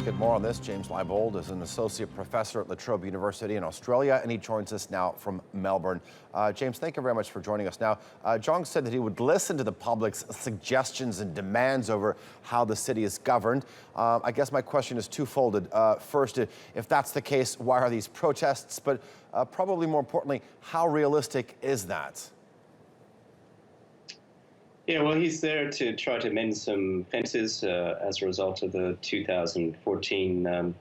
get more on this. James Leibold is an associate professor at Trobe University in Australia, and he joins us now from Melbourne. James, thank you very much for joining us. Now, Zhang said that he would listen to the public's suggestions and demands over how the city is governed. I guess my question is twofold. First, if that's the case, why are these protests? But probably more importantly, how realistic is that? Yeah, well, he's there to try to mend some fences as a result of the 2014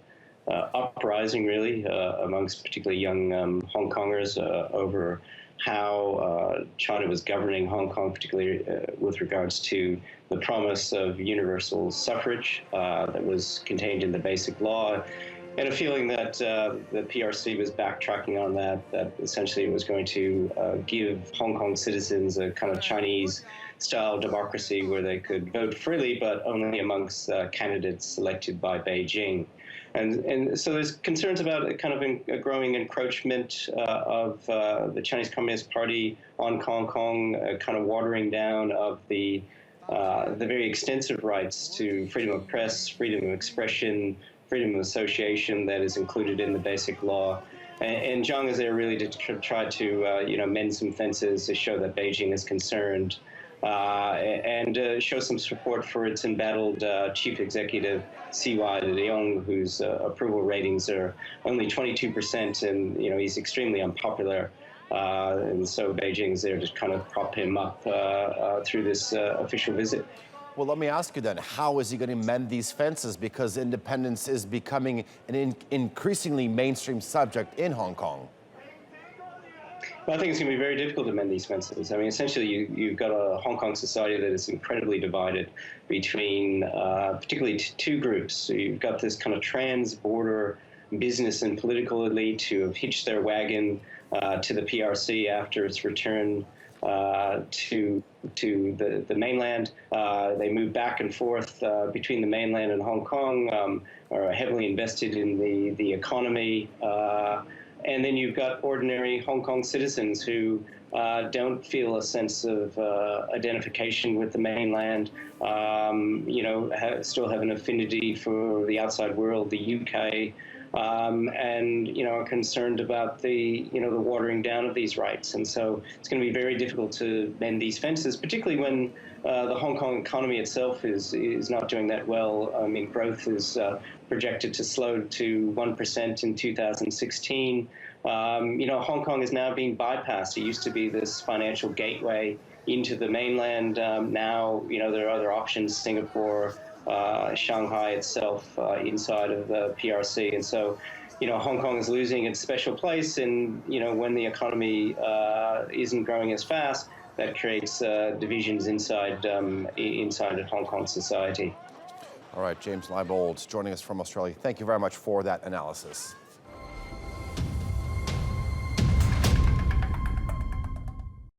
uprising, really, amongst particularly young Hong Kongers over how China was governing Hong Kong, particularly with regards to the promise of universal suffrage that was contained in the Basic Law, and a feeling that the PRC was backtracking on that essentially it was going to give Hong Kong citizens a kind of Chinese-style democracy where they could vote freely, but only amongst candidates selected by Beijing. And so there's concerns about a kind of a growing encroachment of the Chinese Communist Party on Hong Kong, kind of watering down of the very extensive rights to freedom of press, freedom of expression, freedom of association that is included in the Basic Law. And Zhang is there really to try to mend some fences to show that Beijing is concerned and show some support for its embattled chief executive, C.Y. Leung, whose approval ratings are only 22%, and he's extremely unpopular. And so Beijing's there to kind of prop him up through this official visit. Well, let me ask you then, how is he going to mend these fences? Because independence is becoming an increasingly mainstream subject in Hong Kong. Well, I think it's going to be very difficult to mend these fences. I mean, essentially, you've got a Hong Kong society that is incredibly divided between particularly two groups. So you've got this kind of trans-border business and political elite who have hitched their wagon to the PRC after its return to the mainland. They move back and forth between the mainland and Hong Kong, are heavily invested in the economy. And then you've got ordinary Hong Kong citizens who don't feel a sense of identification with the mainland, still have an affinity for the outside world, the UK, and are concerned about the watering down of these rights. And so it's going to be very difficult to mend these fences, particularly when the Hong Kong economy itself is not doing that well. I mean, growth is projected to slow to 1% in 2016. Hong Kong is now being bypassed. It used to be this financial gateway into the mainland. Now, there are other options, Singapore, Shanghai itself inside of the PRC. And so, Hong Kong is losing its special place. And, when the economy isn't growing as fast, that creates divisions inside of Hong Kong society. All right, James Leibold joining us from Australia. Thank you very much for that analysis.